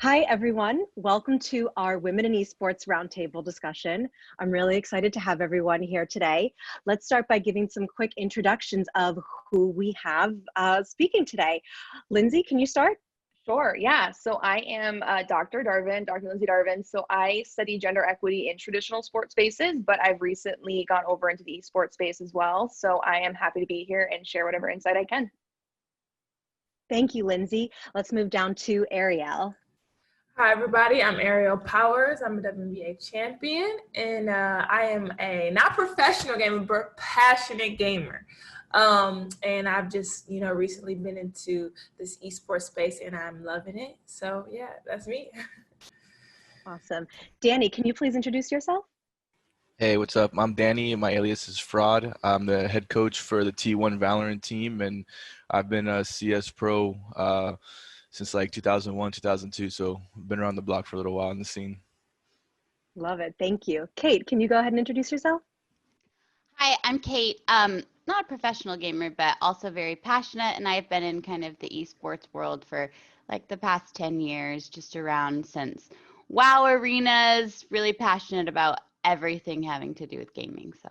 Hi, everyone. Welcome to our Women in Esports Roundtable discussion. I'm really excited to have everyone here today. Let's start by giving some quick introductions of who we have speaking today. Lindsey, can you start? Sure, yeah. So I am Dr. Lindsey Darvin. So I study gender equity in traditional sports spaces, but I've recently gone over into the esports space as well. So I am happy to be here and share whatever insight I can. Thank you, Lindsey. Let's move down to Ariel. Hi, everybody. I'm Ariel Powers. I'm a WNBA champion, and I am a not professional gamer, but passionate gamer. And I've just, recently been into this esports space, and I'm loving it. So, yeah, that's me. Awesome. Danny, can you please introduce yourself? Hey, what's up? I'm Danny, and my alias is Fraud. I'm the head coach for the T1 Valorant team, and I've been a CS pro since like 2001, 2002, so I've been around the block for a little while in the scene. Love it. Thank you. Cait, can you go ahead and introduce yourself? Hi, I'm Cait. Not a professional gamer, but also very passionate, and I've been in kind of the esports world for like the past 10 years, just around since WoW arenas, really passionate about everything having to do with gaming. So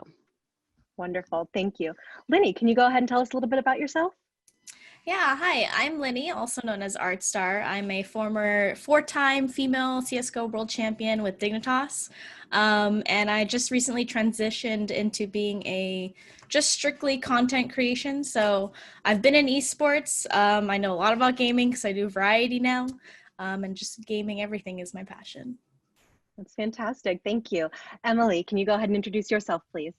wonderful. Thank you. Linny, can you go ahead and tell us a little bit about yourself? Yeah, hi, I'm Linny, also known as ArtStar. I'm a former 4-time female CSGO world champion with Dignitas. And I just recently transitioned into being just strictly content creation. So I've been in esports. I know a lot about gaming because I do variety now. And just gaming, everything is my passion. That's fantastic. Thank you. Emmalee, can you go ahead and introduce yourself, please?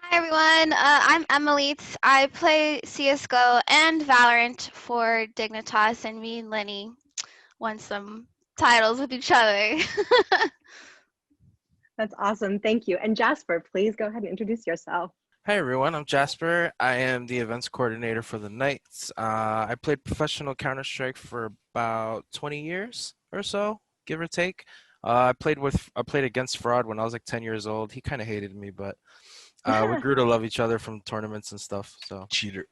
Hi everyone, I'm Emmalee. I play CSGO and Valorant for Dignitas, and me and Linny won some titles with each other. That's awesome. Thank you. And Jasper, please go ahead and introduce yourself. Hi everyone, I'm Jasper. I am the events coordinator for the Knights. I played professional Counter-Strike for about 20 years or so, give or take. I played against Fraud when I was like 10 years old. He kind of hated me, but we grew to love each other from tournaments and stuff. So Cheater.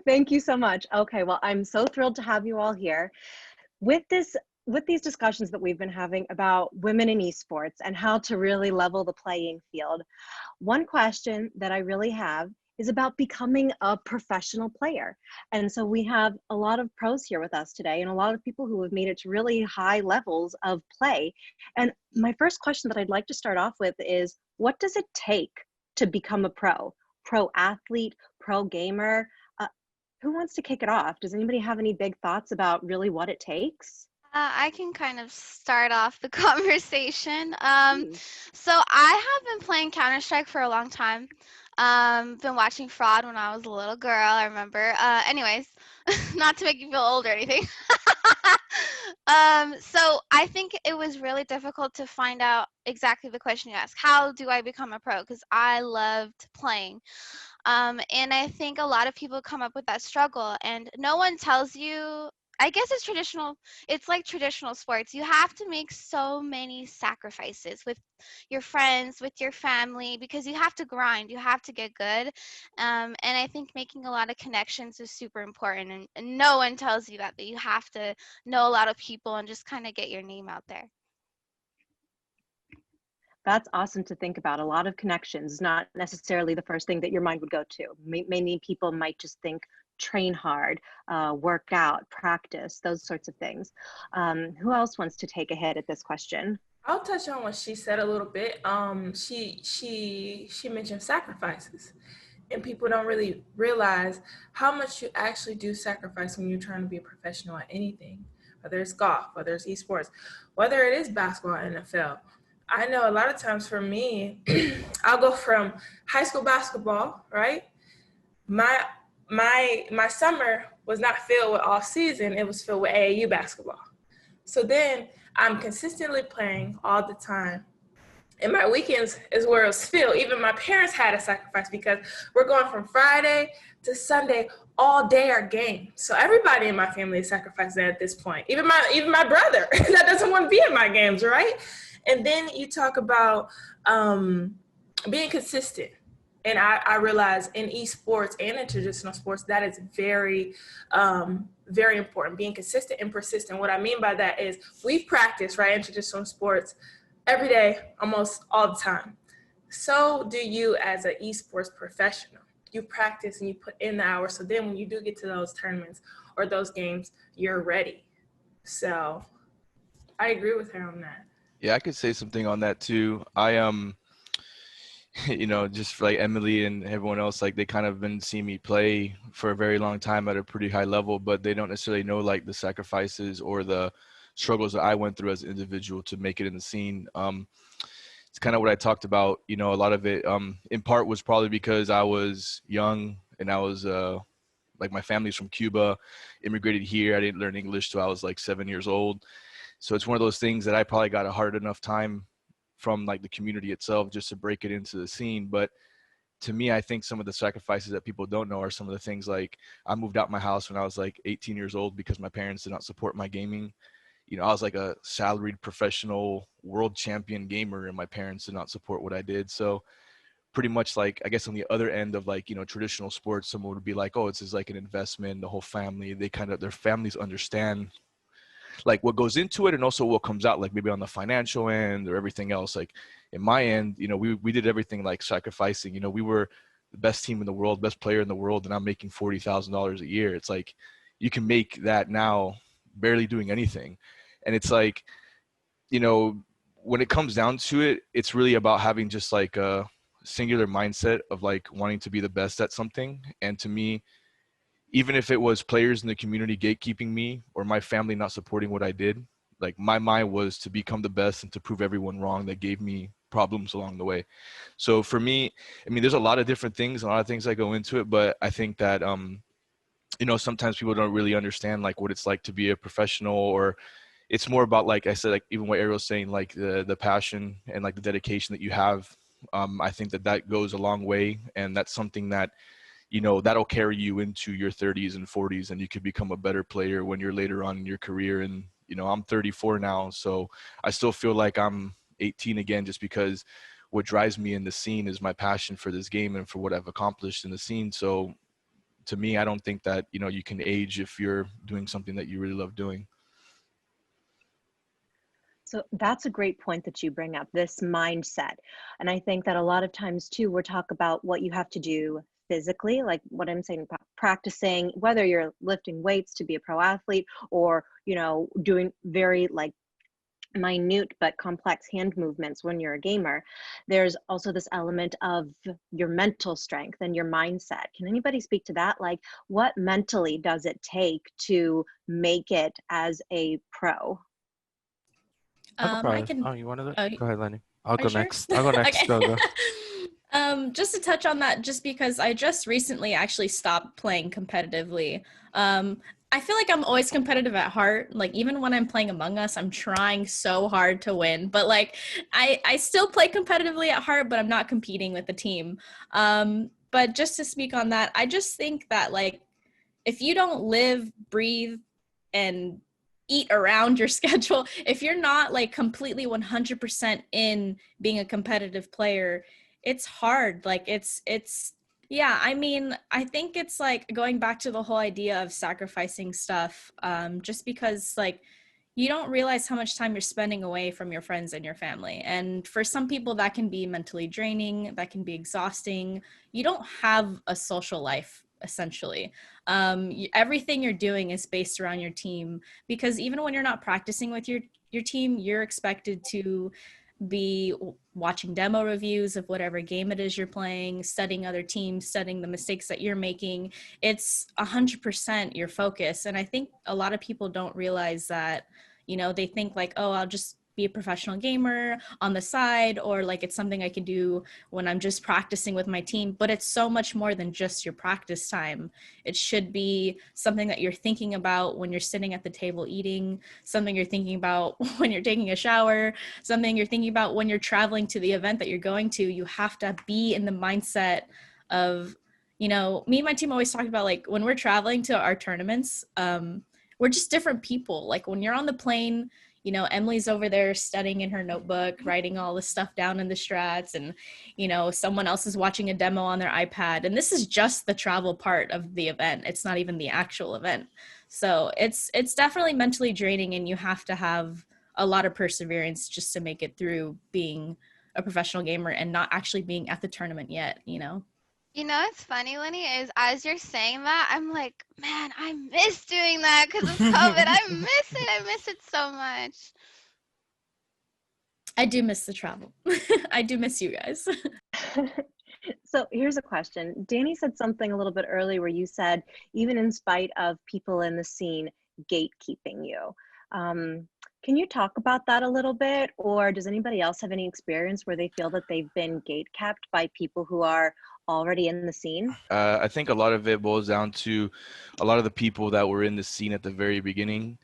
Thank you so much. Okay, well, I'm so thrilled to have you all here. With these discussions that we've been having about women in esports and how to really level the playing field, one question that I really have is about becoming a professional player. And so we have a lot of pros here with us today and a lot of people who have made it to really high levels of play. And my first question that I'd like to start off with is, what does it take to become a pro athlete, pro gamer? Who wants to kick it off? Does anybody have any big thoughts about really what it takes? I can kind of start off the conversation. So I have been playing Counter-Strike for a long time. Been watching Fraud when I was a little girl, I remember. Anyways, not to make you feel old or anything. So I think it was really difficult to find out exactly the question you asked. How do I become a pro? Because I loved playing. And I think a lot of people come up with that struggle, and no one tells you. I guess it's like traditional sports. You have to make so many sacrifices with your friends, with your family, because you have to grind, you have to get good. And I think making a lot of connections is super important. And no one tells you that you have to know a lot of people and just kind of get your name out there. That's awesome to think about. A lot of connections, not necessarily the first thing that your mind would go to. Many people might just think train hard, work out, practice, those sorts of things. Who else wants to take a hit at this question? I'll touch on what she said a little bit. She mentioned sacrifices, and people don't really realize how much you actually do sacrifice when you're trying to be a professional at anything, whether it's golf, whether it's esports, whether it is basketball, NFL. I know a lot of times for me, I'll go from high school basketball, right? My summer was not filled with off season, it was filled with AAU basketball. So then I'm consistently playing all the time. And my weekends is where it was filled. Even my parents had to sacrifice because we're going from Friday to Sunday, all day our game. So everybody in my family is sacrificing at this point. Even my brother that doesn't want to be in my games, right? And then you talk about being consistent. And I realize in esports and in traditional sports, that is very, very important, being consistent and persistent. What I mean by that is we practice, right, in traditional sports every day, almost all the time. So do you as an esports professional. You practice and you put in the hours. So then when you do get to those tournaments or those games, you're ready. So I agree with her on that. Yeah, I could say something on that too. You know, just like Emmalee and everyone else, like they kind of been seeing me play for a very long time at a pretty high level, but they don't necessarily know like the sacrifices or the struggles that I went through as an individual to make it in the scene. It's kind of what I talked about, you know, a lot of it in part was probably because I was young and I was like my family's from Cuba, immigrated here. I didn't learn English till I was like 7 years old. So it's one of those things that I probably got a hard enough time from like the community itself just to break it into the scene. But to me, I think some of the sacrifices that people don't know are some of the things like I moved out my house when I was like 18 years old because my parents did not support my gaming. You know, I was like a salaried professional world champion gamer and my parents did not support what I did. So pretty much like, I guess on the other end of like, you know, traditional sports, someone would be like, oh, it's just like an investment, the whole family, they kind of, their families understand like what goes into it and also what comes out, like maybe on the financial end or everything else. Like in my end, you know, we did everything like sacrificing, you know, we were the best team in the world, best player in the world, and I'm making $40,000 a year. It's like, you can make that now barely doing anything. And it's like, you know, when it comes down to it, it's really about having just like a singular mindset of like wanting to be the best at something. And to me, even if it was players in the community gatekeeping me or my family not supporting what I did, like my mind was to become the best and to prove everyone wrong that gave me problems along the way. So for me, I mean, there's a lot of different things, a lot of things that go into it, but I think that, you know, sometimes people don't really understand like what it's like to be a professional, or it's more about, like I said, like even what Ariel's saying, like the passion and like the dedication that you have. I think that that goes a long way. And that's something that, you know, that'll carry you into your 30s and 40s, and you could become a better player when you're later on in your career. And, you know, I'm 34 now, so I still feel like I'm 18 again, just because what drives me in the scene is my passion for this game and for what I've accomplished in the scene. So to me, I don't think that, you know, you can age if you're doing something that you really love doing. So that's a great point that you bring up, this mindset. And I think that a lot of times too, we're talk about what you have to do physically, like what I'm saying about practicing, whether you're lifting weights to be a pro athlete or, you know, doing very like minute but complex hand movements when you're a gamer. There's also this element of your mental strength and your mindset. Can anybody speak to that? Like, what mentally does it take to make it as a pro? I can. Oh, you wanted Oh, to? Go ahead, Lenny. I'll go sure? next. I'll go next. Okay. Go. Just to touch on that, just because I just recently actually stopped playing competitively. I feel like I'm always competitive at heart. Like even when I'm playing Among Us, I'm trying so hard to win. But like I still play competitively at heart, but I'm not competing with the team. But just to speak on that, I just think that like if you don't live, breathe, and eat around your schedule, if you're not like completely 100% in being a competitive player, it's hard. Like it's yeah, I mean, I think it's like going back to the whole idea of sacrificing stuff, just because like you don't realize how much time you're spending away from your friends and your family. And for some people that can be mentally draining, that can be exhausting. You don't have a social life essentially. Everything you're doing is based around your team, because even when you're not practicing with your team, you're expected to be watching demo reviews of whatever game it is you're playing, studying other teams, studying the mistakes that you're making. It's 100% your focus. And I think a lot of people don't realize that, you know, they think like, oh, I'll just be a professional gamer on the side, or like it's something I can do when I'm just practicing with my team. But it's so much more than just your practice time. It should be something that you're thinking about when you're sitting at the table eating, something you're thinking about when you're taking a shower, something you're thinking about when you're traveling to the event that you're going to. You have to be in the mindset of, you know, me and my team always talk about like when we're traveling to our tournaments, we're just different people. Like when you're on the plane, you know, Emilee's over there studying in her notebook, writing all the stuff down in the strats, and, you know, someone else is watching a demo on their iPad. And this is just the travel part of the event. It's not even the actual event. So it's definitely mentally draining, and you have to have a lot of perseverance just to make it through being a professional gamer and not actually being at the tournament yet, you know? You know what's funny, Lenny, is as you're saying that, I'm like, man, I miss doing that because of COVID. I miss it. I miss it so much. I do miss the travel. I do miss you guys. So here's a question. Danny said something a little bit earlier where you said, even in spite of people in the scene gatekeeping you. Can you talk about that a little bit? Or does anybody else have any experience where they feel that they've been gatekept by people who are already in the scene? I think a lot of it boils down to a lot of the people that were in the scene at the very beginning.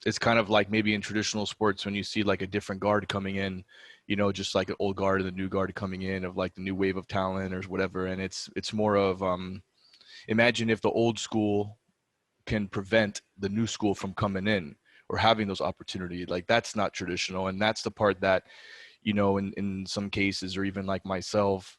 It's kind of like maybe in traditional sports when you see like a different guard coming in, you know, just like an old guard and the new guard coming in of like the new wave of talent or whatever. And it's more of imagine if the old school can prevent the new school from coming in or having those opportunities. Like that's not traditional. And that's the part that, you know, in some cases, or even like myself,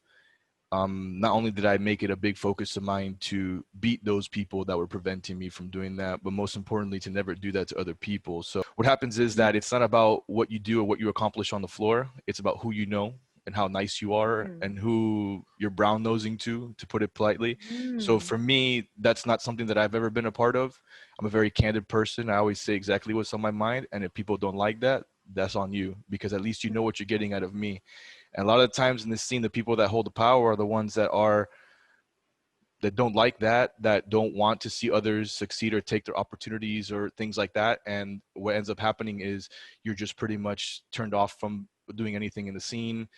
not only did I make it a big focus of mine to beat those people that were preventing me from doing that, but most importantly, to never do that to other people. So what happens is that it's not about what you do or what you accomplish on the floor. It's about who you know and how nice you are and who you're brown nosing to put it politely. So for me, that's not something that I've ever been a part of. I'm a very candid person. I always say exactly what's on my mind. And if people don't like that, that's on you, because at least you know what you're getting out of me. And a lot of times in this scene, the people that hold the power are the ones that don't like that don't want to see others succeed or take their opportunities or things like that. And what ends up happening is you're just pretty much turned off from doing anything in the scene.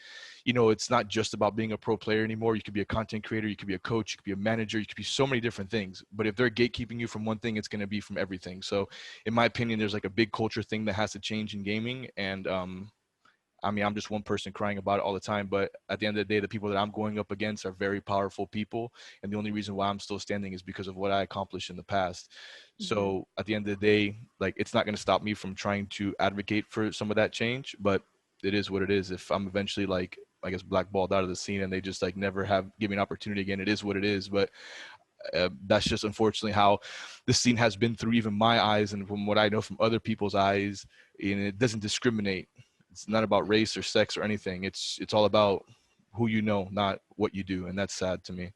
You know, it's not just about being a pro player anymore. You could be a content creator, you could be a coach, you could be a manager, you could be so many different things. But if they're gatekeeping you from one thing, it's going to be from everything. So in my opinion, there's like a big culture thing that has to change in gaming. And I mean, I'm just one person crying about it all the time, but at the end of the day, the people that I'm going up against are very powerful people. And the only reason why I'm still standing is because of what I accomplished in the past. So at the end of the day, like, it's not going to stop me from trying to advocate for some of that change, but it is what it is. If I'm eventually, like, I guess, blackballed out of the scene and they just like never give me an opportunity again, it is what it is. But that's just unfortunately how the scene has been through even my eyes, and from what I know from other people's eyes, and it doesn't discriminate. It's not about race or sex or anything. It's all about who you know, not what you do. And that's sad to me.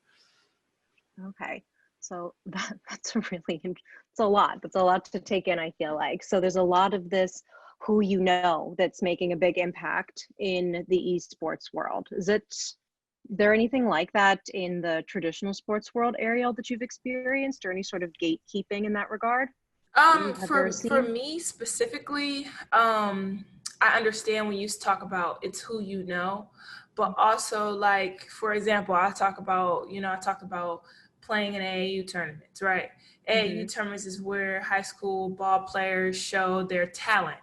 Okay. So that's it's a lot. That's a lot to take in, I feel like. So there's a lot of this who you know that's making a big impact in the esports world. Is there anything like that in the traditional sports world, Ariel, that you've experienced, or any sort of gatekeeping in that regard? For me specifically, I understand when you talk about it's who you know, but also, like, for example, I talked about playing in AAU tournaments, right? AAU tournaments is where high school ball players show their talent.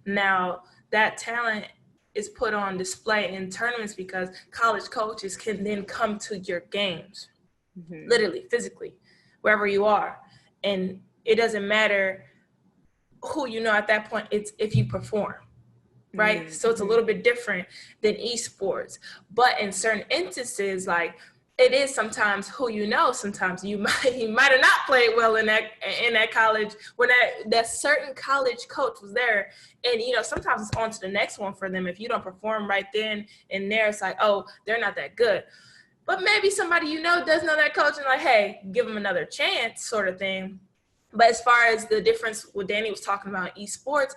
Now, that talent is put on display in tournaments because college coaches can then come to your games, literally, physically, wherever you are. And it doesn't matter who you know at that point, it's if you perform. Right? So it's a little bit different than esports. But in certain instances, like, it is sometimes who you know. Sometimes you might have not played well in that college when that certain college coach was there. And, you know, sometimes it's on to the next one for them. If you don't perform right then and there, it's like, oh, they're not that good. But maybe somebody you know does know that coach and like, hey, give them another chance, sort of thing. But as far as the difference, what Danny was talking about in esports,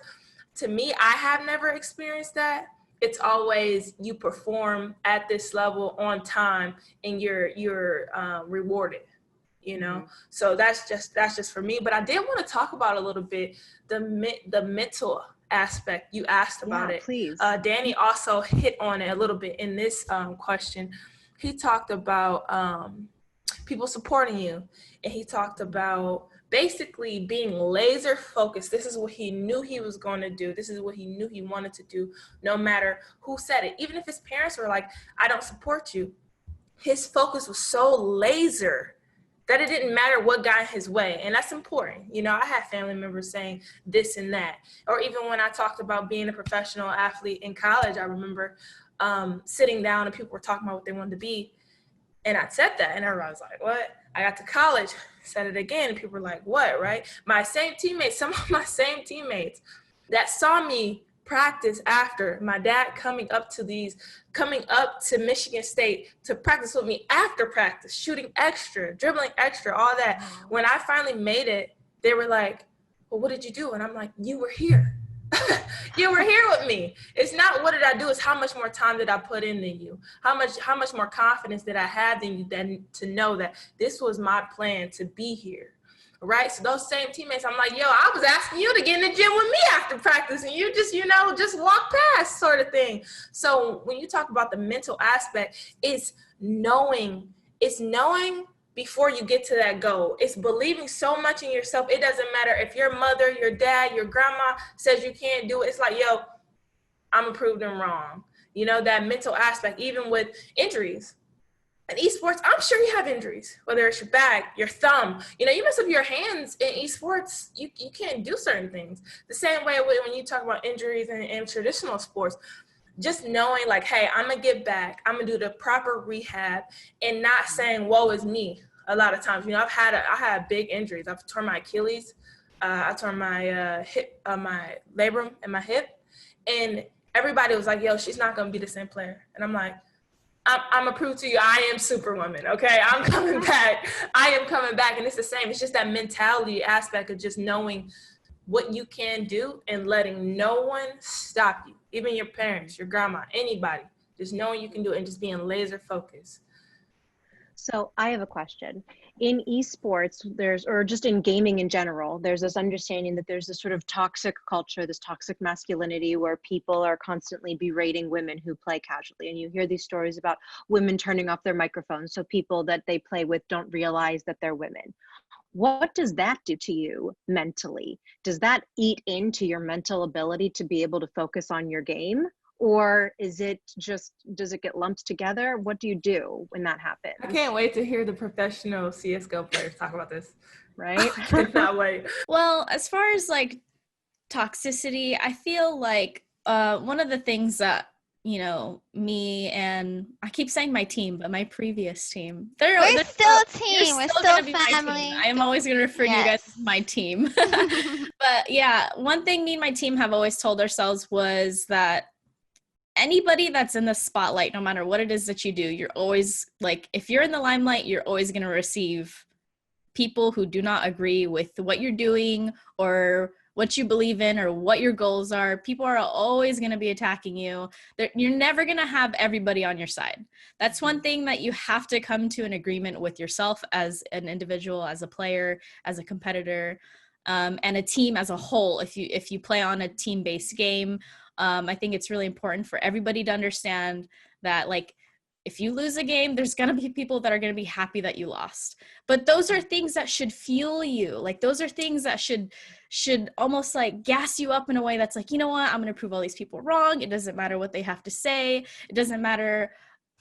to me, I have never experienced that. It's always you perform at this level on time and you're rewarded, you know? So that's just for me. But I did want to talk about a little bit the mental aspect. You asked about it. Please. Danny also hit on it a little bit in this question. He talked about people supporting you, and he talked about basically being laser focused. This is what he knew he was going to do. This is what he knew he wanted to do, no matter who said it. Even if his parents were like, I don't support you. His focus was so laser that it didn't matter what got in his way. And that's important. You know, I had family members saying this and that. Or even when I talked about being a professional athlete in college, I remember sitting down and people were talking about what they wanted to be. And I said that, and everybody was like, what? I got to college, said it again, and people were like, what, right? My same teammates, some of my same teammates that saw me practice after, my dad coming up to Michigan State to practice with me after practice, shooting extra, dribbling extra, all that. When I finally made it, they were like, well, what did you do? And I'm like, you were here. You were here with me. It's not what did I do, it's how much more time did I put in than you? How much more confidence did I have than you than to know that this was my plan to be here. Right? So those same teammates, I'm like, yo, I was asking you to get in the gym with me after practice and you just, just walk past sort of thing. So when you talk about the mental aspect, it's knowing before you get to that goal. It's believing so much in yourself. It doesn't matter if your mother, your dad, your grandma says you can't do it. It's like, yo, I'm gonna prove them wrong. You know, that mental aspect, even with injuries. In esports, I'm sure you have injuries, whether it's your back, your thumb. You know, you mess up your hands in esports, you can't do certain things. The same way when you talk about injuries in traditional sports, just knowing like, hey, I'm gonna get back, I'm gonna do the proper rehab, and not saying, woe is me. A lot of times, you know, I had big injuries. I've torn my Achilles, I torn my hip, my labrum in my hip, and everybody was like, yo, she's not gonna be the same player. And I'm like, I'm gonna prove to you I am Superwoman, okay? I'm coming back. I am coming back, and it's the same. It's just that mentality aspect of just knowing what you can do and letting no one stop you, even your parents, your grandma, anybody. Just knowing you can do it and just being laser focused. So I have a question. In esports, or just in gaming in general, there's this understanding that there's this sort of toxic culture, this toxic masculinity where people are constantly berating women who play casually. And you hear these stories about women turning off their microphones so people that they play with don't realize that they're women. What does that do to you mentally? Does that eat into your mental ability to be able to focus on your game? Or is it just, does it get lumped together? What do you do when that happens? I can't wait to hear the professional CSGO players talk about this. Right? I cannot wait. Well, as far as like toxicity, I feel like one of the things that, you know, me and I keep saying my team, but my previous team. We're still a team. We're still family. I am always going to refer to you guys as my team. But yeah, one thing me and my team have always told ourselves was that anybody that's in the spotlight, no matter what it is that you do, you're always like, if you're in the limelight, you're always going to receive people who do not agree with what you're doing or what you believe in or what your goals are. People are always going to be attacking you. You're never going to have everybody on your side. That's one thing that you have to come to an agreement with yourself as an individual, as a player, as a competitor, and a team as a whole. If you play on a team-based game, I think it's really important for everybody to understand that, like, if you lose a game, there's going to be people that are going to be happy that you lost. But those are things that should fuel you. Like, those are things that should almost like gas you up in a way that's like, you know what, I'm going to prove all these people wrong. It doesn't matter what they have to say. It doesn't matter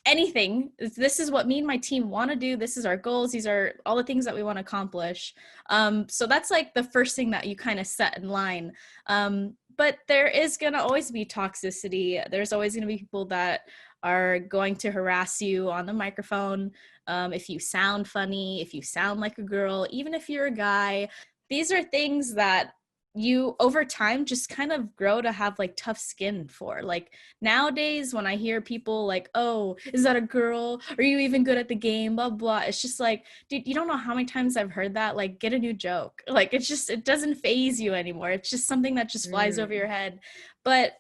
anything. This is what me and my team want to do. This is our goals. These are all the things that we want to accomplish. So that's like the first thing that you kind of set in line. But there is going to always be toxicity. There's always going to be people that are going to harass you on the microphone. If you sound funny, if you sound like a girl, even if you're a guy, these are things that you over time just kind of grow to have like tough skin for. Like nowadays when I hear people like, oh, is that a girl? Are you even good at the game? Blah, blah. It's just like, dude, you don't know how many times I've heard that. Like, get a new joke. Like, it doesn't faze you anymore. It's just something that just flies over your head. But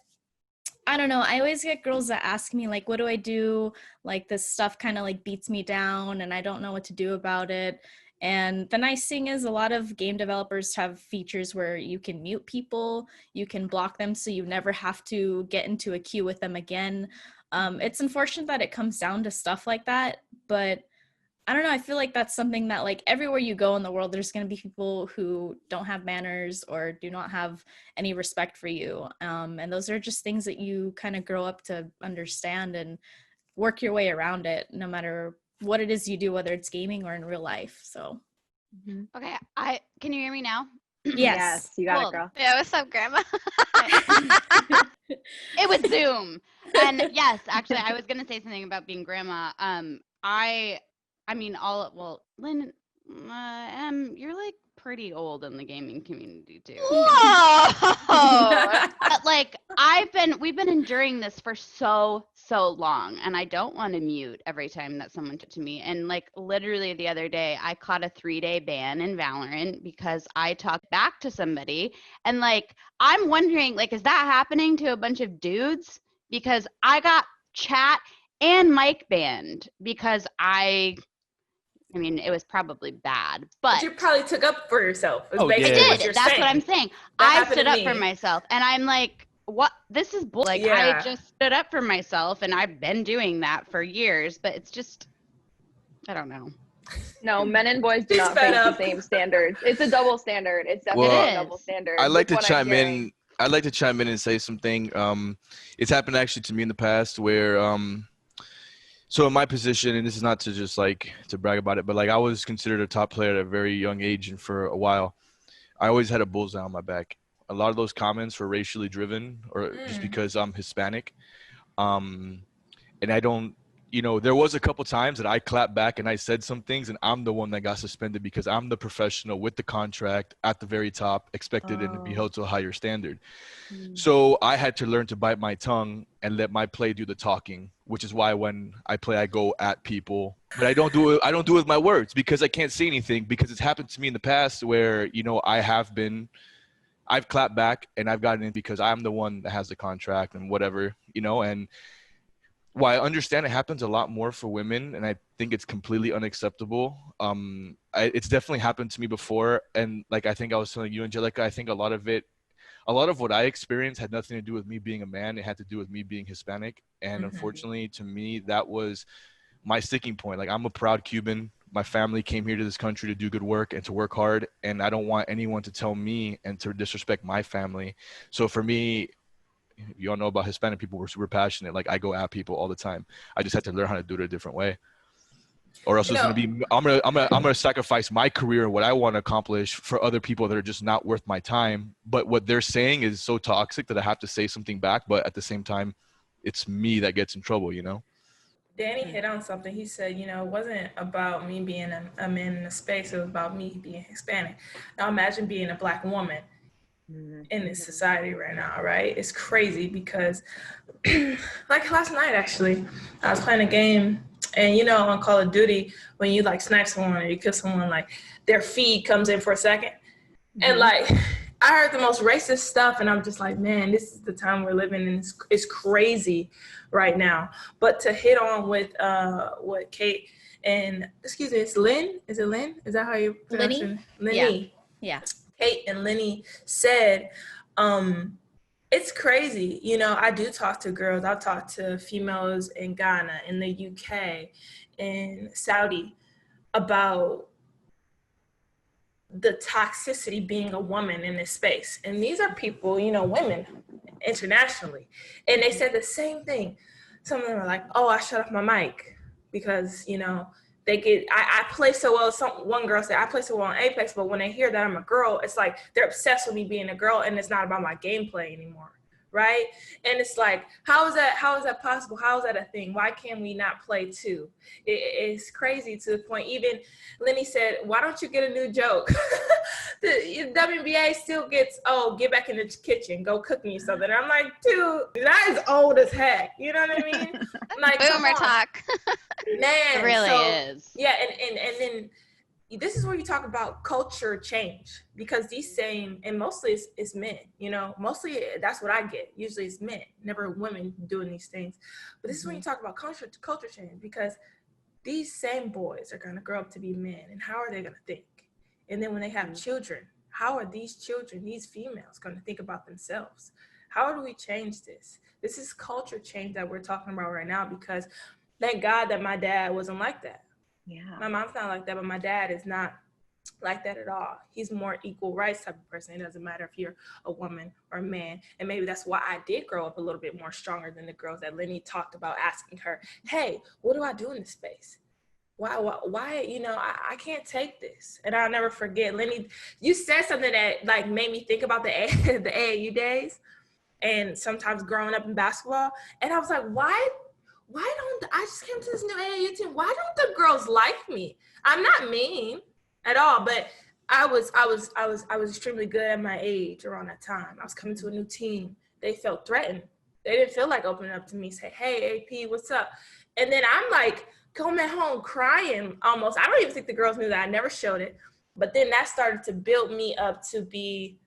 I don't know. I always get girls that ask me like, what do I do? Like this stuff kind of like beats me down and I don't know what to do about it. And the nice thing is a lot of game developers have features where you can mute people, you can block them so you never have to get into a queue with them again. It's unfortunate that it comes down to stuff like that, but I don't know, I feel like that's something that like everywhere you go in the world, there's going to be people who don't have manners or do not have any respect for you. And those are just things that you kind of grow up to understand and work your way around it, no matter what it is you do, whether it's gaming or in real life. So Okay, can you hear me now? Yes. You got Cool. it, girl. Yeah, what's up, Grandma? It was Zoom. And yes, actually, I was gonna say something about being grandma. Lynn, you're like pretty old in the gaming community too. Whoa! But like we've been enduring this for so long, and I don't want to mute every time that someone talks to me. And like literally the other day, I caught a 3-day ban in Valorant because I talked back to somebody, and like I'm wondering, like, is that happening to a bunch of dudes? Because I got chat and mic banned because I mean, it was probably bad, but you probably took up for yourself. Is Oh, basically yeah. what you're That's saying. what I'm saying. That I happened stood to up for me. myself, and I'm like, what? This is bull. Like, Yeah. I just stood up for myself, and I've been doing that for years, but it's just, I don't know. No, men and boys do She's not fed face the up. same standards. It's a double standard. It's definitely Well, a double standard. I'd like to with what I'm chime hearing. in. I'd like to chime in and say something. It's happened actually to me in the past where, so in my position, and this is not to just like to brag about it, but like I was considered a top player at a very young age, and for a while, I always had a bullseye on my back. A lot of those comments were racially driven, or just because I'm Hispanic. And I don't, there was a couple times that I clapped back and I said some things, and I'm the one that got suspended because I'm the professional with the contract at the very top, expected and to be held to a higher standard. So I had to learn to bite my tongue and let my play do the talking, which is why when I play, I go at people, but I don't do it. I don't do it with my words because I can't say anything, because it's happened to me in the past where, I've clapped back and I've gotten in because I'm the one that has the contract and whatever, and while I understand it happens a lot more for women, and I think it's completely unacceptable. It's definitely happened to me before. And like, I think I was telling you, Angelica, I think a lot of what I experienced had nothing to do with me being a man. It had to do with me being Hispanic. And unfortunately to me, that was my sticking point. Like, I'm a proud Cuban. My family came here to this country to do good work and to work hard. And I don't want anyone to tell me and to disrespect my family. So for me, you all know about Hispanic people, we're super passionate. Like, I go at people all the time. I just had to learn how to do it a different way. Or else it's gonna be I'm gonna sacrifice my career and what I want to accomplish for other people that are just not worth my time. But what they're saying is so toxic that I have to say something back. But at the same time, it's me that gets in trouble, Danny hit on something. He said, it wasn't about me being a man in a space. It was about me being Hispanic. Now imagine being a Black woman in this society right now, right? It's crazy because like last night, actually, I was playing a game, and on Call of Duty, when you like snipe someone or you kill someone, like their feed comes in for a second. And like, I heard the most racist stuff, and I'm just like, man, this is the time we're living in. It's crazy right now. But to hit on with what Cait and, excuse me, it's Lynn? Is it Lynn? Is that how you pronounce it? Linny. Yeah. Cait and Linny said, it's crazy. I do talk to girls. I've talked to females in Ghana, in the UK, in Saudi about the toxicity being a woman in this space. And these are people, women internationally. And they said the same thing. Some of them are like, oh, I shut off my mic because, they get, I play so well. One girl said, I play so well on Apex, but when they hear that I'm a girl, it's like they're obsessed with me being a girl, and it's not about my gameplay anymore. Right? And it's like, how is that possible? How is that a thing? Why can we not play too? It's crazy to the point. Even Lenny said, why don't you get a new joke? The WNBA still gets, get back in the kitchen, go cook me something. And I'm like, dude, that is old as heck. You know what I mean? Like, Boomer talk. Man, It really is. Yeah, and then this is where you talk about culture change, because these same, and mostly it's men, mostly that's what I get. Usually it's men, never women doing these things. But this is when you talk about culture change, because these same boys are going to grow up to be men, and how are they going to think? And then when they have children, how are these children, these females, going to think about themselves? How do we change this? This is culture change that we're talking about right now, because thank God that my dad wasn't like that. Yeah. My mom's not like that, but my dad is not like that at all. He's more equal rights type of person. It doesn't matter if you're a woman or a man. And maybe that's why I did grow up a little bit more stronger than the girls that Lenny talked about, asking her, hey, what do I do in this space? why, you know, I can't take this. And I'll never forget, Lenny, you said something that like made me think about the AAU days and sometimes growing up in basketball. And I was like, why don't, I just came to this new AAU team. Why don't the girls like me? I'm not mean at all, but I was extremely good at my age around that time. I was coming to a new team. They felt threatened. They didn't feel like opening up to me, say, hey, AP, what's up? And then I'm like, coming home crying almost. I don't even think the girls knew that. I never showed it. But then that started to build me up to be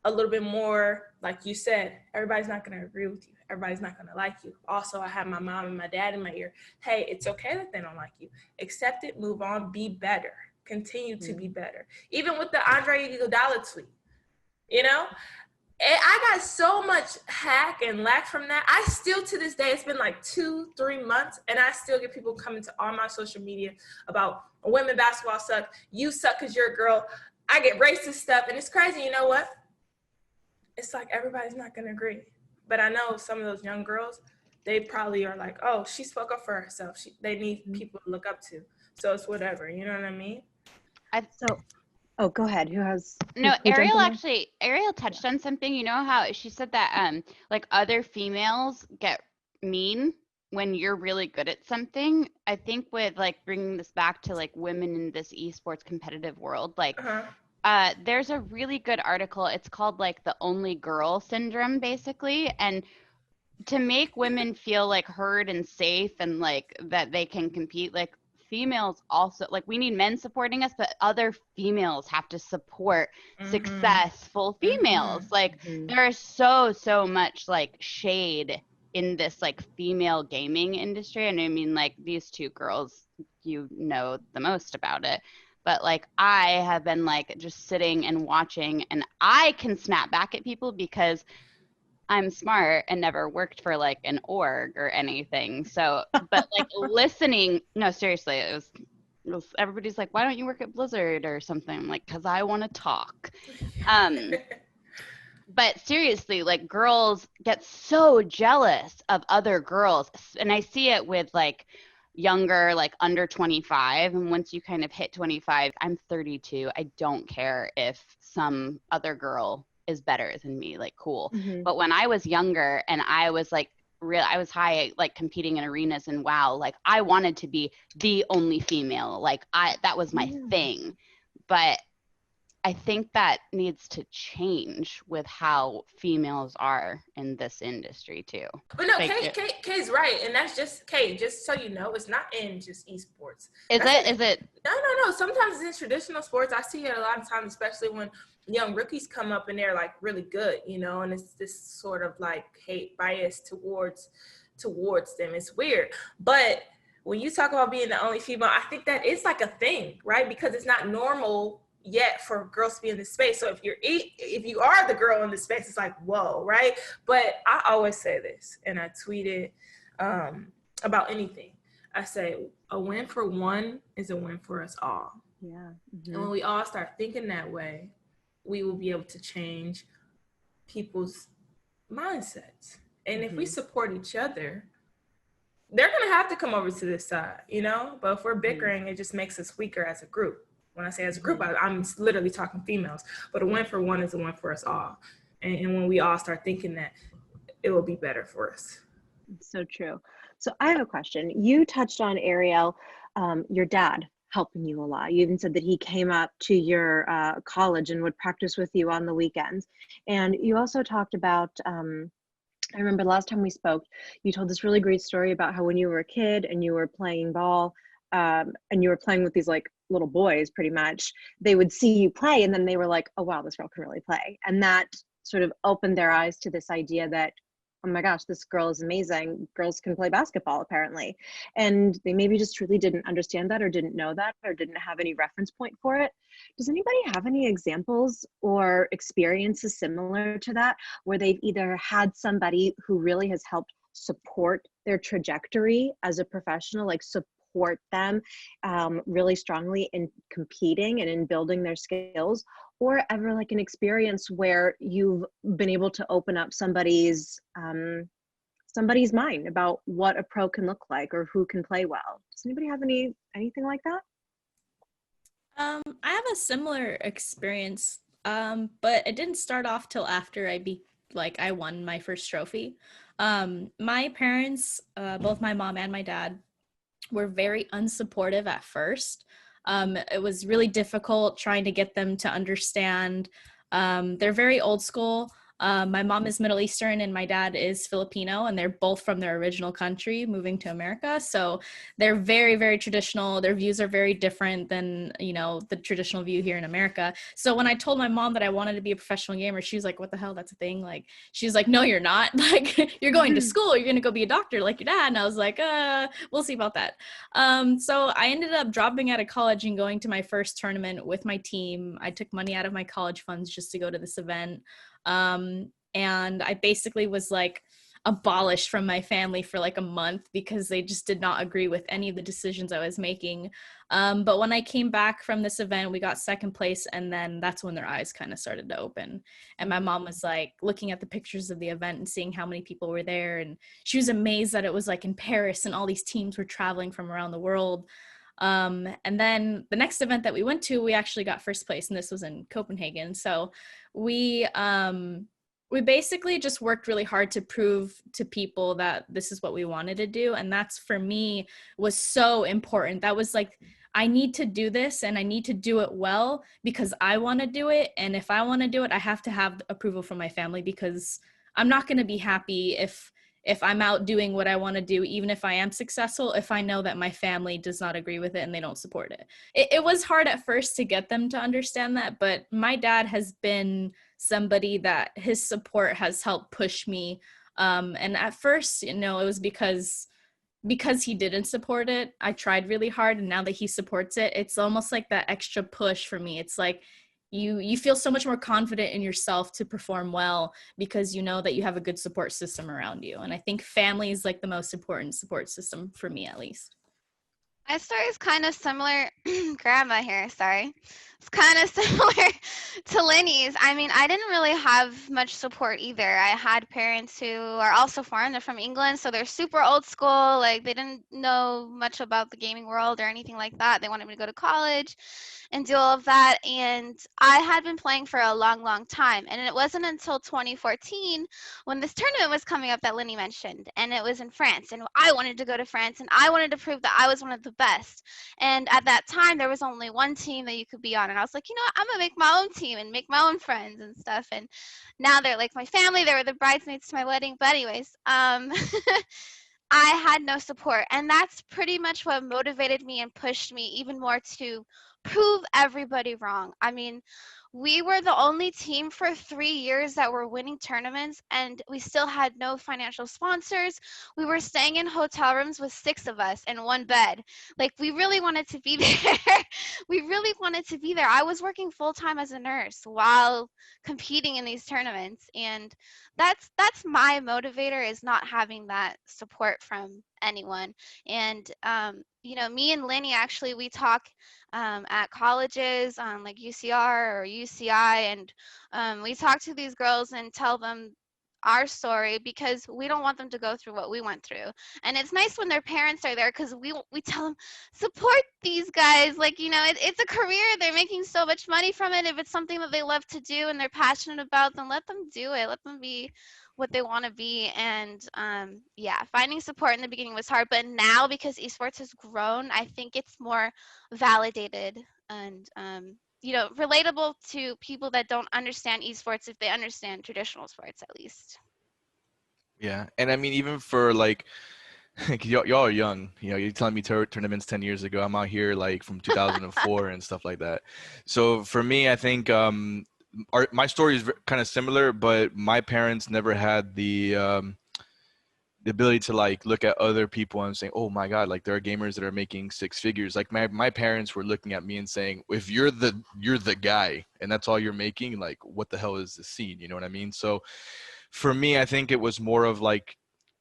a little bit more, like you said, everybody's not going to agree with you. Everybody's not going to like you. Also, I have my mom and my dad in my ear. Hey, it's okay that they don't like you. Accept it, move on, be better. Continue to be better. Even with the Andre Iguodala tweet, you know? And I got so much hack and lack from that. I still, to this day, it's been like 2-3 months, and I still get people coming to all my social media about women basketball sucks. You suck because you're a girl. I get racist stuff, and it's crazy. You know what? It's like everybody's not going to agree. But I know some of those young girls, they probably are like, oh, she spoke up for herself. They need people to look up to. So it's whatever. You know what I mean? Oh, go ahead. Ariel touched on something. You know how she said that like other females get mean when you're really good at something. I think with like bringing this back to like women in this esports competitive world, like there's a really good article. It's called like the only girl syndrome, basically. And to make women feel like heard and safe and like that they can compete, like females also, like we need men supporting us, but other females have to support successful females. Like there is so much like shade in this like female gaming industry. And I mean, like these two girls, you know the most about it. But like I have been like just sitting and watching, and I can snap back at people because I'm smart and never worked for like an org or anything. So, but like listening, no, seriously, it was everybody's like, why don't you work at Blizzard or something? I'm like, cause I want to talk. But seriously, like girls get so jealous of other girls. And I see it with like younger, like under 25. And once you kind of hit 25, I'm 32. I don't care if some other girl is better than me, like cool. But when I was younger and I was like I was high, like competing in arenas and WoW, like I wanted to be the only female, like that was my thing. But I think that needs to change with how females are in this industry too. But no, Kay's right, and that's just Kay. Just so you know, it's not in just esports. Is it? No. Sometimes it's in traditional sports. I see it a lot of times, especially when young rookies come up and they're like really good, you know, and it's this sort of like hate bias towards them. It's weird, but when you talk about being the only female, I think that is like a thing, right? Because it's not normal yet for girls to be in this space. So if you are the girl in this space, it's like, whoa, right? But I always say this, and I tweeted about anything. I say a win for one is a win for us all. Yeah. And when we all start thinking that way, we will be able to change people's mindsets. And if we support each other, they're going to have to come over to this side, you know? But if we're bickering, it just makes us weaker as a group. When I say as a group, I'm literally talking females. But a win for one is a win for us all. And when we all start thinking that, it will be better for us. So true. So I have a question. You touched on, Ariel, your dad helping you a lot. You even said that he came up to your college and would practice with you on the weekends. And you also talked about, I remember last time we spoke, you told this really great story about how when you were a kid and you were playing ball and you were playing with these like little boys, pretty much, they would see you play and then they were like, oh wow, this girl can really play. And that sort of opened their eyes to this idea that, oh my gosh, this girl is amazing. Girls can play basketball, apparently. And they maybe just truly didn't understand that or didn't know that or didn't have any reference point for it. Does anybody have any examples or experiences similar to that where they've either had somebody who really has helped support their trajectory as a professional, like support them really strongly in competing and in building their skills, or ever like an experience where you've been able to open up somebody's somebody's mind about what a pro can look like or who can play well. Does anybody have anything like that? I have a similar experience, but it didn't start off till after I won my first trophy. My parents, both my mom and my dad, were very unsupportive at first. It was really difficult trying to get them to understand. They're very old school. My mom is Middle Eastern and my dad is Filipino, and they're both from their original country moving to America. So they're very, very traditional. Their views are very different than, the traditional view here in America. So when I told my mom that I wanted to be a professional gamer, she was like, what the hell? That's a thing? Like, she's like, no, you're not. Like, you're going to school. You're going to go be a doctor like your dad. And I was like, we'll see about that. So I ended up dropping out of college and going to my first tournament with my team. I took money out of my college funds just to go to this event. And I basically was like abolished from my family for like a month because they just did not agree with any of the decisions I was making. But when I came back from this event, we got second place, and then that's when their eyes kind of started to open. And my mom was like looking at the pictures of the event and seeing how many people were there, and she was amazed that it was like in Paris and all these teams were traveling from around the world. And then the next event that we went to, we actually got first place, and this was in Copenhagen. So we basically just worked really hard to prove to people that this is what we wanted to do. And that's, for me, was so important. That was like, I need to do this and I need to do it well because I want to do it. And if I want to do it, I have to have approval from my family, because I'm not going to be happy if I'm out doing what I want to do, even if I am successful, if I know that my family does not agree with it and they don't support it. It was hard at first to get them to understand that, but my dad has been somebody that his support has helped push me. And at first, it was because he didn't support it. I tried really hard, and now that he supports it, it's almost like that extra push for me. It's like, you feel so much more confident in yourself to perform well because you know that you have a good support system around you. And I think family is like the most important support system for me, at least. My story is kind of similar. Grandma here, sorry. It's kind of similar to Lenny's. I mean, I didn't really have much support either. I had parents who are also foreign. They're from England, so they're super old school. Like, they didn't know much about the gaming world or anything like that. They wanted me to go to college and do all of that. And I had been playing for a long, long time. And it wasn't until 2014 when this tournament was coming up that Lenny mentioned. And it was in France. And I wanted to go to France, and I wanted to prove that I was one of the best. And at that time, there was only one team that you could be on. And I was like, you know what? I'm going to make my own team and make my own friends and stuff. And now they're like my family. They were the bridesmaids to my wedding. But anyways, I had no support. And that's pretty much what motivated me and pushed me even more to prove everybody wrong. I mean, we were the only team for 3 years that were winning tournaments, and we still had no financial sponsors. We were staying in hotel rooms with 6 of us in one bed. Like, we really wanted to be there. We really wanted to be there. I was working full-time as a nurse while competing in these tournaments, and that's my motivator, is not having that support from anyone. And me and Lenny, actually, we talk at colleges, like UCR or UCI, and we talk to these girls and tell them our story because we don't want them to go through what we went through. And it's nice when their parents are there because we tell them, support these guys. Like, it's a career. They're making so much money from it. If it's something that they love to do and they're passionate about, then let them do it. Let them be what they want to be. And finding support in the beginning was hard, but now, because esports has grown, I think it's more validated and relatable to people that don't understand esports, if they understand traditional sports at least. Yeah, and I mean, even for like, 'cause y'all are young, you're telling me tournaments 10 years ago. I'm out here like from 2004 and stuff like that. So for me, I think my story is kind of similar, but my parents never had the ability to like look at other people and saying, oh my God, like there are gamers that are making 6 figures. Like my parents were looking at me and saying, if you're the guy and that's all you're making, like what the hell is the scene? You know what I mean? So for me, I think it was more of like,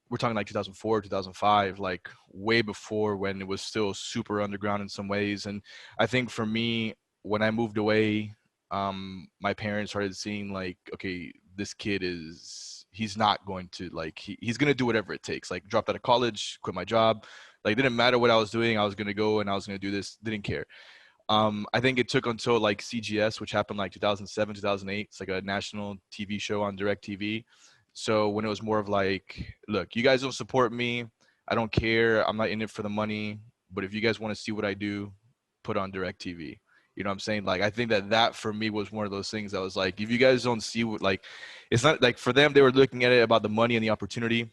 we're talking like 2004, 2005, like way before, when it was still super underground in some ways. And I think for me, when I moved away, my parents started seeing like, okay, this kid is, he's not going to like, he's going to do whatever it takes. Like dropped out of college, quit my job. Like, didn't matter what I was doing. I was going to go and I was going to do this. Didn't care. I think it took until like CGS, which happened like 2007, 2008. It's like a national TV show on DirecTV. So when it was more of like, look, you guys don't support me. I don't care. I'm not in it for the money. But if you guys want to see what I do, put on DirecTV. You know what I'm saying? Like, I think that for me was one of those things that was like, if you guys don't see what, like, it's not like for them, they were looking at it about the money and the opportunity.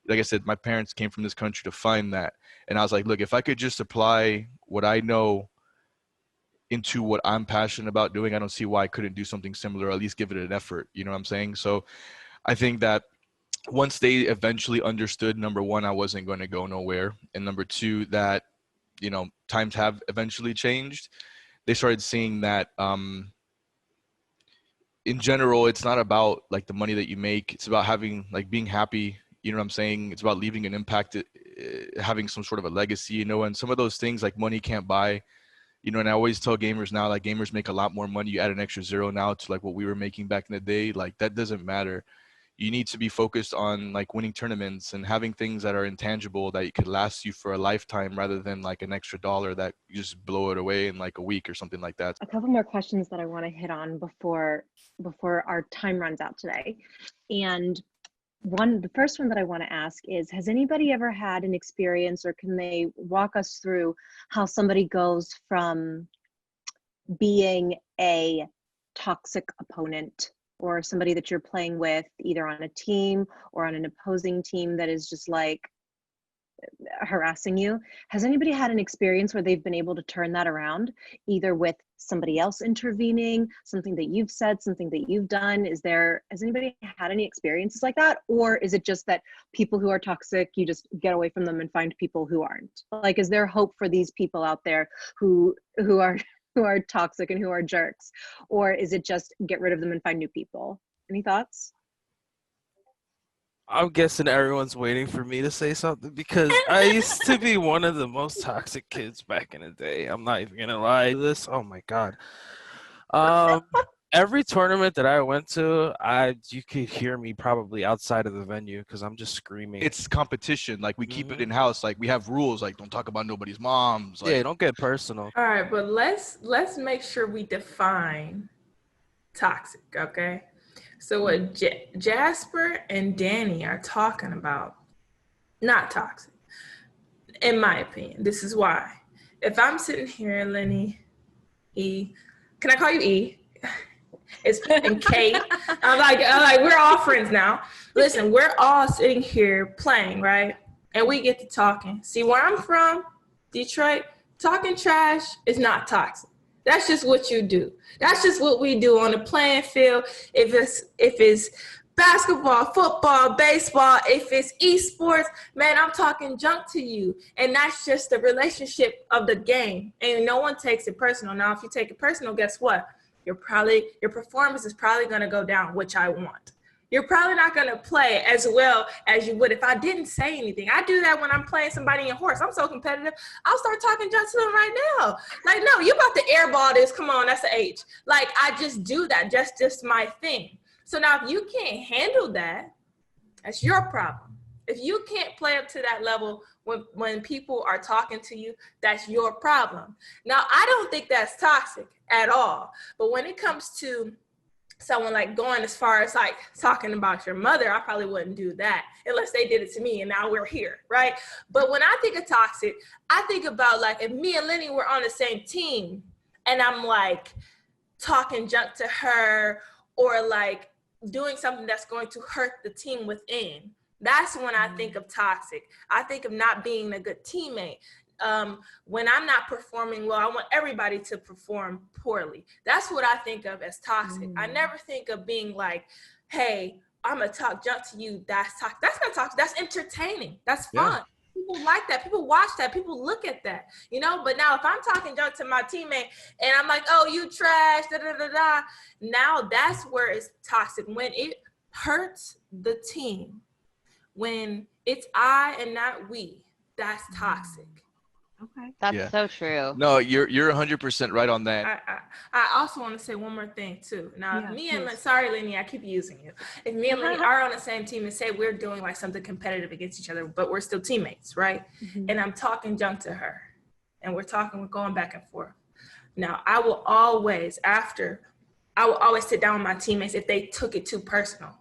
Like I said, my parents came from this country to find that. And I was like, look, if I could just apply what I know into what I'm passionate about doing, I don't see why I couldn't do something similar, or at least give it an effort. You know what I'm saying? So I think that once they eventually understood, number one, I wasn't going to go nowhere. And number two, that, you know, times have eventually changed. They started seeing that in general, it's not about like the money that you make. It's about having, like, being happy. You know what I'm saying? It's about leaving an impact, having some sort of a legacy, you know, and some of those things like money can't buy. You know, and I always tell gamers now, like, gamers make a lot more money. You add an extra zero now to like what we were making back in the day. Like, that doesn't matter. You need to be focused on like winning tournaments and having things that are intangible that could last you for a lifetime, rather than like an extra dollar that you just blow it away in like a week or something like that. A couple more questions that I want to hit on before our time runs out today. And the first one that I want to ask is, has anybody ever had an experience, or can they walk us through how somebody goes from being a toxic opponent, or somebody that you're playing with either on a team or on an opposing team that is just like harassing you? Has anybody had an experience where they've been able to turn that around, either with somebody else intervening, something that you've said, something that you've done? Has anybody had any experiences like that? Or is it just that people who are toxic, you just get away from them and find people who aren't? Like, is there hope for these people out there who are toxic and who are jerks? Or is it just get rid of them and find new people? Any thoughts? I'm guessing everyone's waiting for me to say something, because I used to be one of the most toxic kids back in the day. I'm not even gonna lie to this. Oh my God. Every tournament that I went to, you could hear me probably outside of the venue because I'm just screaming. It's competition. Like, we keep it in house. Like, we have rules. Like, don't talk about nobody's moms. Like, yeah, don't get personal. All right, but let's make sure we define toxic, okay? So what Jasper and Danny are talking about, not toxic, in my opinion. This is why. If I'm sitting here, Lenny, E, can I call you E? And Cait. I'm like, we're all friends now. Listen, we're all sitting here playing, right? And we get to talking. See, where I'm from, Detroit, talking trash is not toxic. That's just what you do. That's just what we do on the playing field. If it's basketball, football, baseball, if it's esports, man, I'm talking junk to you. And that's just the relationship of the game. And no one takes it personal. Now, if you take it personal, guess what? Your performance is probably going to go down, which I want. You're probably not going to play as well as you would if I didn't say anything. I do that when I'm playing somebody in horse. I'm so competitive. I'll start talking junk to them right now. Like, no, you about to airball this. Come on, that's an H. Like, I just do that. That's just my thing. So now if you can't handle that, that's your problem. If you can't play up to that level when people are talking to you, that's your problem. Now, I don't think that's toxic at all. But when it comes to someone like going as far as like talking about your mother, I probably wouldn't do that unless they did it to me and now we're here, right? But when I think of toxic, I think about like if me and Lenny were on the same team and I'm like talking junk to her or like doing something that's going to hurt the team within. That's when I think of toxic. I think of not being a good teammate. When I'm not performing well, I want everybody to perform poorly. That's what I think of as toxic. I never think of being like, hey, I'm going to talk junk to you. That's toxic. That's not toxic. That's entertaining. That's fun. Yeah. People like that. People watch that. People look at that, you know? But now if I'm talking junk to my teammate and I'm like, oh, you trash, da, da, da, da. Now that's where it's toxic. When it hurts the team, when it's I and not we, that's toxic. Okay. That's so true. No, you're 100% right on that. I also want to say one more thing too. Now, if me and sorry, Lenny, I keep using you. If me and Lenny are on the same team and say we're doing like something competitive against each other, but we're still teammates, right? Mm-hmm. And I'm talking junk to her, and we're going back and forth. Now, I will always sit down with my teammates if they took it too personal.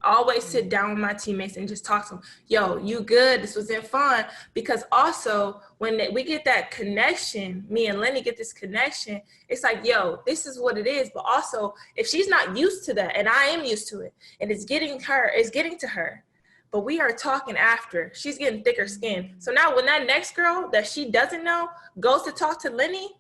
Always sit down with my teammates and just talk to them. Yo, you good? This was in fun. Because also, when we get that connection, me and Lenny get this connection, it's like, yo, this is what it is. But also, if she's not used to that, and I am used to it, and it's getting to her, but we are talking after, she's getting thicker skin. So now when that next girl that she doesn't know goes to talk to Lenny,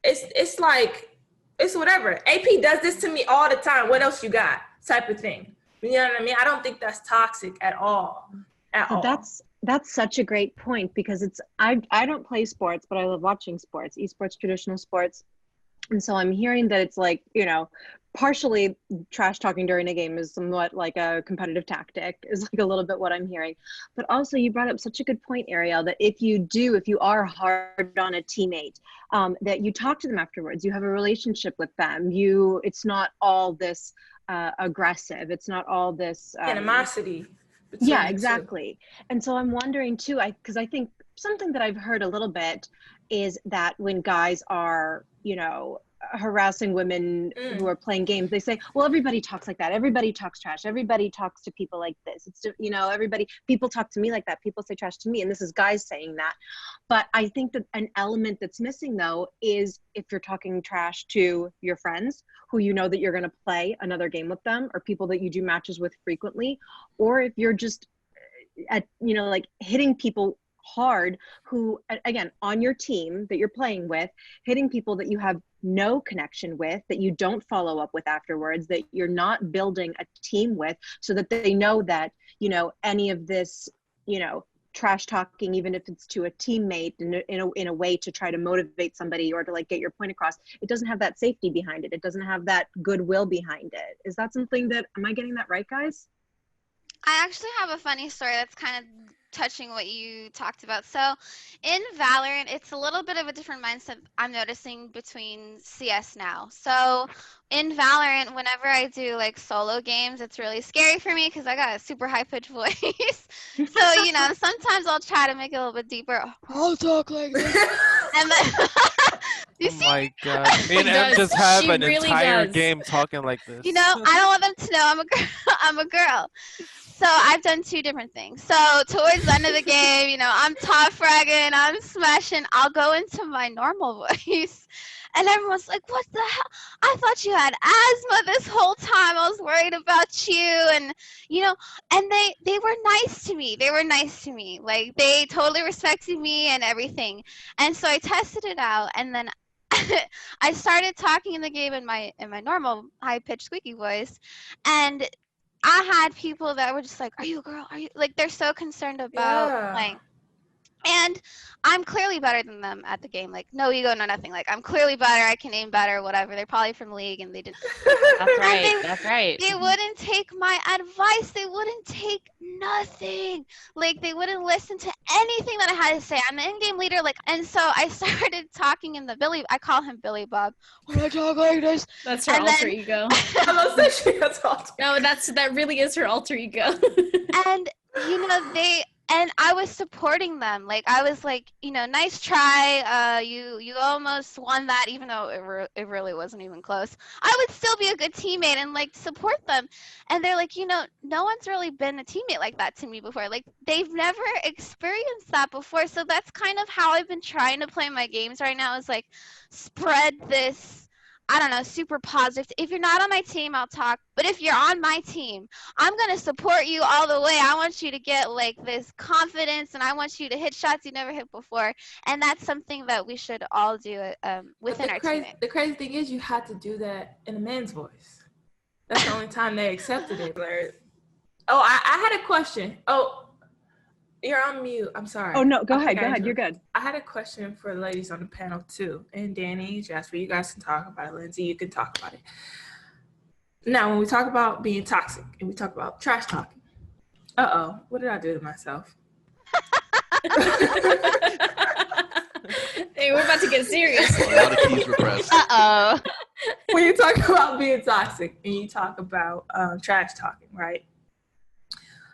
it's like, it's whatever. AP does this to me all the time. What else you got? Type of thing. You know what I mean? I don't think that's toxic at all. That's such a great point, because I don't play sports, but I love watching sports, esports, traditional sports. And so I'm hearing that it's like, partially trash talking during a game is somewhat like a competitive tactic, is like a little bit what I'm hearing. But also you brought up such a good point, Ariel, that if you are hard on a teammate, that you talk to them afterwards, you have a relationship with them. It's not all this aggressive. It's not all this animosity. Yeah, exactly. And so I'm wondering too, because I think something that I've heard a little bit is that when guys are, harassing women who are playing games, they say, well, everybody talks like that. Everybody talks trash. Everybody talks to people like this. It's, people talk to me like that. People say trash to me. And this is guys saying that. But I think that an element that's missing though, is if you're talking trash to your friends who you know that you're going to play another game with them, or people that you do matches with frequently, or if you're just like hitting people hard who, again, on your team that you're playing with, hitting people that you have no connection with, that you don't follow up with afterwards, that you're not building a team with, so that they know that, any of this, trash talking, even if it's to a teammate in a way to try to motivate somebody or to like get your point across, it doesn't have that safety behind it. It doesn't have that goodwill behind it. Is that something that, am I getting that right, guys? I actually have a funny story that's kind of touching what you talked about. So in Valorant, it's a little bit of a different mindset I'm noticing between CS now. So in Valorant, whenever I do like solo games, it's really scary for me because I got a super high pitched voice. So, sometimes I'll try to make it a little bit deeper. I'll talk like this. And then oh my god. Me and Em just have an entire game talking like this. I don't want them to know I'm a girl. So I've done two different things. So towards the end of the game, I'm top fragging, I'm smashing, I'll go into my normal voice. And everyone's like, what the hell? I thought you had asthma this whole time. I was worried about you. And, and they were nice to me. They were nice to me. Like, they totally respected me and everything. And so I tested it out. And then I started talking in the game in my normal high-pitched squeaky voice. And I had people that were just like, are you a girl? Are you, like, they're so concerned about playing. And I'm clearly better than them at the game. Like, no ego, no nothing. Like, I'm clearly better. I can aim better, whatever. They're probably from league and they didn't. That's right. They wouldn't take my advice. They wouldn't take nothing. Like, they wouldn't listen to anything that I had to say. I'm the in-game leader. Like, and so I started talking in the Billy. I call him Billy Bob. When I talk like this. That's her alter ego. No, that really is her alter ego. And, And I was supporting them. Like, I was like, nice try. You almost won that, even though it really wasn't even close. I would still be a good teammate and, like, support them. And they're like, no one's really been a teammate like that to me before. Like, they've never experienced that before. So that's kind of how I've been trying to play my games right now, is, like, spread this, I don't know, super positive. If you're not on my team, I'll talk. But if you're on my team, I'm going to support you all the way. I want you to get, like, this confidence, and I want you to hit shots you never hit before. And that's something that we should all do within our team. The crazy thing is you had to do that in a man's voice. That's the only time they accepted it. Oh, I had a question. Oh, you're on mute. I'm sorry. Oh, no, go ahead. You're good. I had a question for the ladies on the panel, too. And Danny, Jasper, you guys can talk about it. Lindsey, you can talk about it. Now, when we talk about being toxic and we talk about trash talking, what did I do to myself? Hey, we're about to get serious. A lot of keys were pressed. Uh-oh. When you talk about being toxic and you talk about trash talking, right?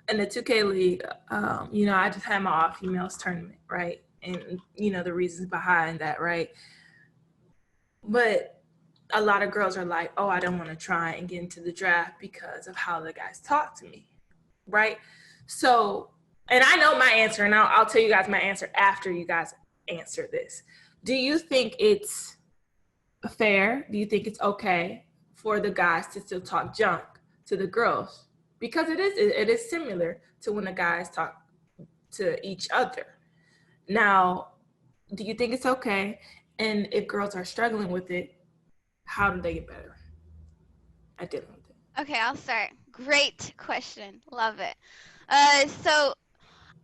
In the 2K league, I just had my all females tournament, right? And the reasons behind that, right? But a lot of girls are like, oh, I don't want to try and get into the draft because of how the guys talk to me, right? So, and I know my answer, and I'll tell you guys my answer after you guys answer this. Do you think it's fair? Do you think it's okay for the guys to still talk junk to the girls? Because it is similar to when the guys talk to each other. Now, do you think it's okay? And if girls are struggling with it, how do they get better at dealing with it? Okay, I'll start. Great question. Love it. So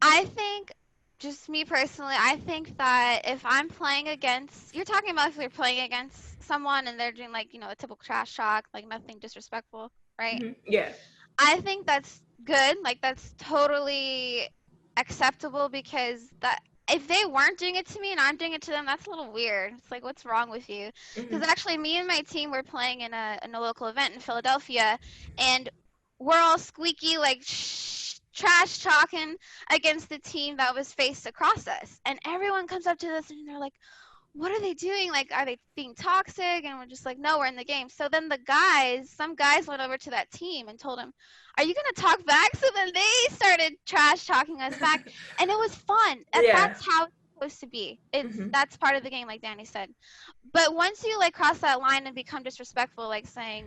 I think, just me personally, I think that if I'm playing against, you're talking about if you're playing against someone and they're doing like, a typical trash talk, like nothing disrespectful, right? Mm-hmm. Yeah. I think that's good. Like that's totally acceptable because that if they weren't doing it to me and I'm doing it to them, that's a little weird. It's like, what's wrong with you? Because actually me and my team were playing in a local event in Philadelphia, and we're all squeaky, like trash talking against the team that was faced across us. And everyone comes up to us and they're like, what are they doing? Like, are they being toxic? And we're just like, no, we're in the game. So then some guys went over to that team and told them, are you going to talk back? So then they started trash talking us back. And it was fun. And that's how it's supposed to be. That's part of the game, like Danny said. But once you like cross that line and become disrespectful, like saying,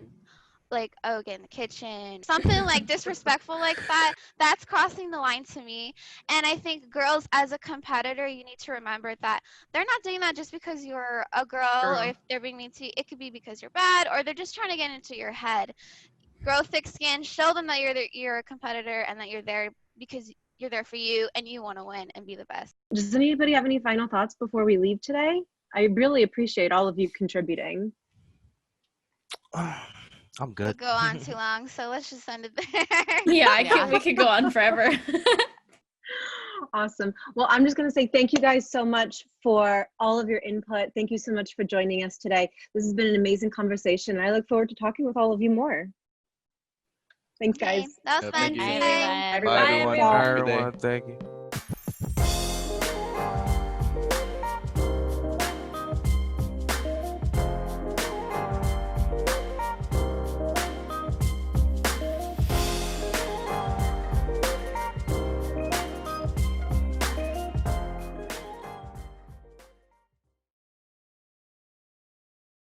like, oh, get in the kitchen, something like disrespectful like that, that's crossing the line to me. And I think girls, as a competitor, you need to remember that they're not doing that just because you're a girl. Or if they're being mean to you, it could be because you're bad, or they're just trying to get into your head. Grow thick skin, show them that you're a competitor and that you're there because you're there for you and you want to win and be the best. Does anybody have any final thoughts before we leave today? I really appreciate all of you contributing. I'm good. We'll go on too long, so let's just end it there. Yeah, we could go on forever. Awesome. Well, I'm just going to say thank you guys so much for all of your input. Thank you so much for joining us today. This has been an amazing conversation. I look forward to talking with all of you more. Thanks, guys. That was fun. Thank you. Bye, everyone. Bye, everyone. Have a good day. Thank you.